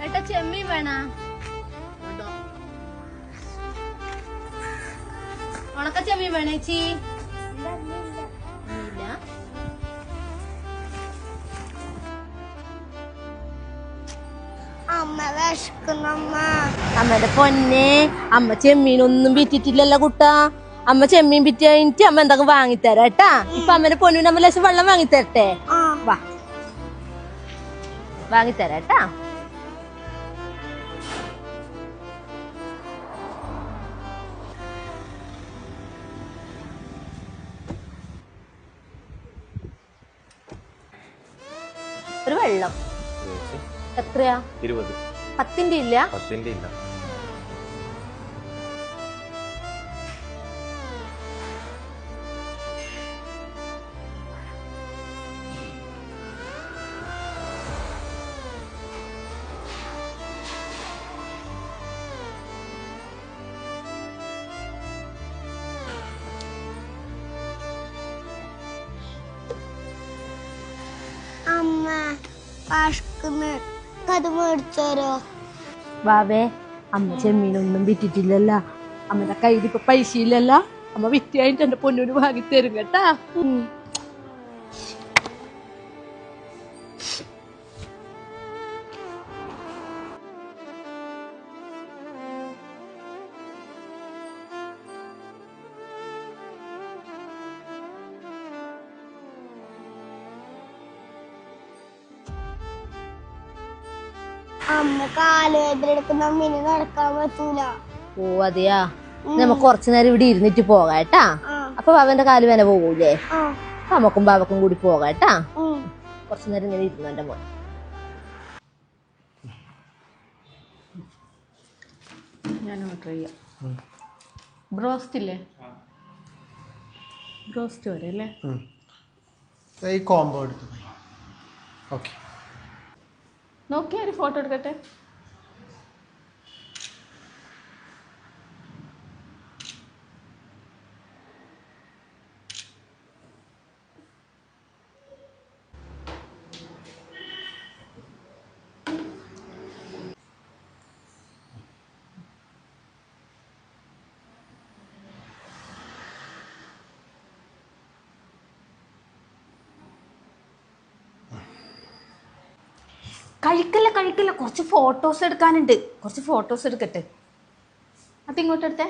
ഏട്ടാ ചെമ്മീൻ വേണ ഉണക്ക ചെമ്മീൻ വേണേച്ചി ഇല്ല. അമ്മ വിശക്കുന്നമ്മ. അമ്മയുടെ പൊന്നെ അമ്മ ചെമ്മീനൊന്നും വിറ്റിട്ടില്ലല്ലോ കുട്ടാ. അമ്മ ചെമ്മീൻ വിറ്റ് കഴിഞ്ഞിട്ട് അമ്മ എന്തൊക്കെ വാങ്ങിത്തരാ കേട്ടാ. ഇപ്പൊ അമ്മന്റെ പൊന്നിന് അമ്മ ലേശം വെള്ളം വാങ്ങിത്തരട്ടെ? വാ വാങ്ങിത്തരാ കേട്ടാ. ഒരു വെള്ളം എത്രയാ? 20. 10ന്റെ ഇല്ല? 10ന്റെ ഇല്ല. അമ്മ വിശക്കുന്നു, അത് മേടിച്ചോരോ? വാവേ അമ്മ ചെമ്മീനൊന്നും വിറ്റിട്ടില്ലല്ലോ. അമ്മയുടെ കയ്യിൽ ഇപ്പൊ പൈസ ഇല്ലല്ലോ. അമ്മ വിറ്റ് കഴിഞ്ഞിട്ട് എന്റെ പൊന്നൂര് വാങ്ങി തരും കേട്ടാ. അമ്മ കാലുവേദന എടുക്കുന്ന അമ്മീന് നടക്കാൻ പറ്റൂല. ഓ അതെയാ, നമുക്ക് കുറച്ചു നേരം ഇവിടെ ഇരുന്നിട്ട് പോകാട്ടാ. അപ്പൊ ബാബന്റെ കാല് വേന പോകൂലേ? നമുക്കും ബാബക്കും കൂടി പോകാട്ടാ. കുറച്ചു നേരം ഇങ്ങനെ ഇരുന്നു എന്റെ മോൻ. ഞാൻ ഓർഡർ ചെയ്യാം. ബ്രോസ്റ്റ് ഇല്ലേ? ബ്രോസ്റ്റ് വരെ അല്ലേ? ഈ കോംബോ എടുത്തു. ഓക്കെ, നോക്കിയാ ഒരു ഫോട്ടോ എടുക്കട്ടെ. കഴിക്കല്ല, കുറച്ച് ഫോട്ടോസ് എടുക്കാനുണ്ട്. കുറച്ച് ഫോട്ടോസ് എടുക്കട്ടെ. അതിങ്ങോട്ട് എടുത്തേ.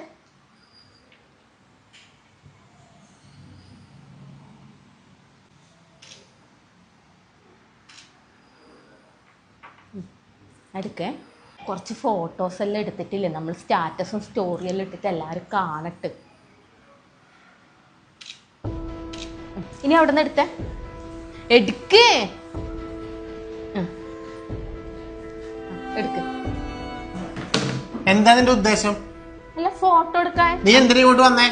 എടുക്കേ. കുറച്ച് ഫോട്ടോസ് എല്ലാം എടുത്തിട്ടില്ലേ, നമ്മൾ സ്റ്റാറ്റസും സ്റ്റോറിയെല്ലാം ഇട്ടിട്ട് എല്ലാവരും കാണട്ടെ. ഇനി അവിടെ നിന്ന് എടുത്തേ. എടുക്കേ. എന്താ നിന്റെ ഉദ്ദേശം? അല്ല, ഫോട്ടോ എടുക്കാൻ. നീ എന്തിനാ ഇങ്ങോട്ട് വന്നേ?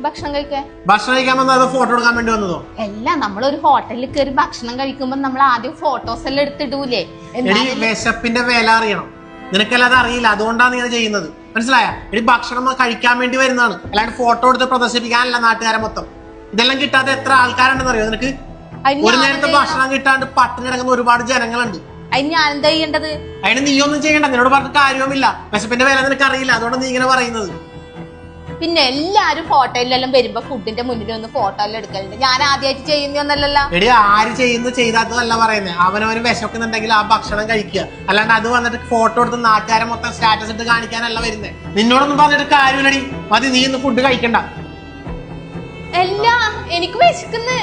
ഭക്ഷണം കഴിക്കാൻ. ഭക്ഷണം കഴിക്കാൻ വന്നോ അതോ ഫോട്ടോ എടുക്കാൻ വേണ്ടി വന്നതോ? അല്ല, നമ്മളൊരു ഹോട്ടലിൽ കയറി ഭക്ഷണം കഴിക്കുമ്പോ നമ്മൾ ആദ്യം ഫോട്ടോസ് എല്ലാം എടുത്തിടൂലേ? എടി, വിശപ്പിന്റെ വില അറിയണം. നിനക്കല്ലാതെ അറിയില്ല, അതുകൊണ്ടാണ് നീ ചെയ്യുന്നത്. മനസ്സിലായ? എടി, ഭക്ഷണം കഴിക്കാൻ വേണ്ടി വരുന്നതാണ്, അല്ലാണ്ട് ഫോട്ടോ എടുത്ത് പ്രദർശിപ്പിക്കാനല്ല നാട്ടുകാരെ മൊത്തം. ഇതെല്ലാം കിട്ടാതെ എത്ര ആൾക്കാരുണ്ടെന്ന് അറിയോ നിനക്ക്? ഒരു നേരത്തെ ഭക്ഷണം കിട്ടാണ്ട് പട്ടിണി കിടക്കുന്ന ഒരുപാട് ജനങ്ങളുണ്ട്. അതിന് ഞാൻ എന്താ ചെയ്യേണ്ടത്? അതിന് നീ ഒന്നും ചെയ്യണ്ട. നിന്നോട് പറഞ്ഞ കാര്യവുമില്ല. വിശപ്പിന്റെ വില നിനക്ക് അറിയില്ല, അതുകൊണ്ട് നീ ഇങ്ങനെ പറയുന്നത്. പിന്നെ എല്ലാരും ഹോട്ടലിലെല്ലാം വരുമ്പോ ഫുഡിന്റെ മുന്നിൽ ഒന്ന് ഫോട്ടോ എല്ലാം എടുക്കലുണ്ട്. ഞാൻ ആദ്യമായിട്ട് ചെയ്യുന്നൊന്നല്ലല്ലോ. എടി, ആര് ചെയ്യുന്നു ചെയ്താത്തതല്ല പറയുന്നത്. അവനവന് വിശക്കുന്നുണ്ടെങ്കിൽ ആ ഭക്ഷണം കഴിക്കുക, അല്ലാണ്ട് അത് വന്നിട്ട് ഫോട്ടോ എടുത്ത് നാട്ടുകാരെ മൊത്തം സ്റ്റാറ്റസ് ഇട്ട് കാണിക്കാനല്ല വരുന്നത്. നിന്നോടൊന്നും പറഞ്ഞിട്ട് കാര്യമില്ലടി. മതി, നീ ഇന്ന് ഫുഡ് കഴിക്കണ്ട. അല്ല, എനിക്ക് വിശക്കുന്നു.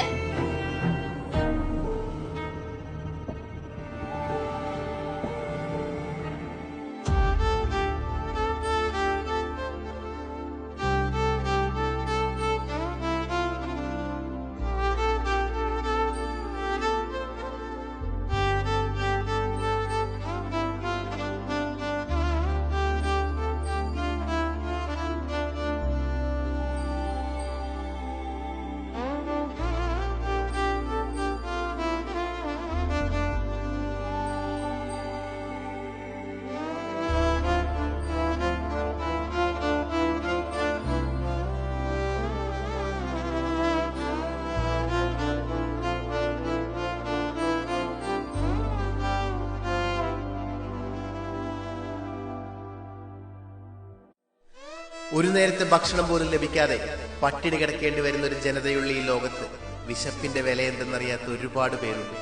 ഒരു നേരത്തെ ഭക്ഷണം പോലും ലഭിക്കാതെ പട്ടിണി കിടക്കേണ്ടി വരുന്ന ഒരു ജനതയുള്ള ഈ ലോകത്ത് വിശപ്പിന്റെ വില എന്തെന്നറിയാത്ത ഒരുപാട് പേരുണ്ട്.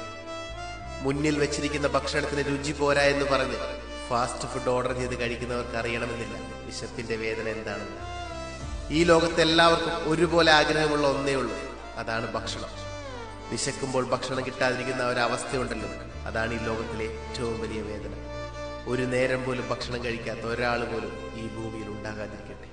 മുന്നിൽ വെച്ചിരിക്കുന്ന ഭക്ഷണത്തിന് രുചി പോരാ എന്ന് പറഞ്ഞ് ഫാസ്റ്റ് ഫുഡ് ഓർഡർ ചെയ്ത് കഴിക്കുന്നവർക്ക് അറിയണമെന്നില്ല വിശപ്പിന്റെ വേദന എന്താണെന്ന്. ഈ ലോകത്ത് എല്ലാവർക്കും ഒരുപോലെ ആഗ്രഹമുള്ള ഒന്നേ ഉള്ളൂ, അതാണ് ഭക്ഷണം. വിശക്കുമ്പോൾ ഭക്ഷണം കിട്ടാതിരിക്കുന്ന ഒരവസ്ഥയുണ്ടല്ലോ, അതാണ് ഈ ലോകത്തിലെ ഏറ്റവും വലിയ വേദന. ഒരു നേരം പോലും ഭക്ഷണം കഴിക്കാത്ത ഒരാൾ പോലും ഈ ഭൂമിയിൽ ഉണ്ടാകാതിരിക്കട്ടെ.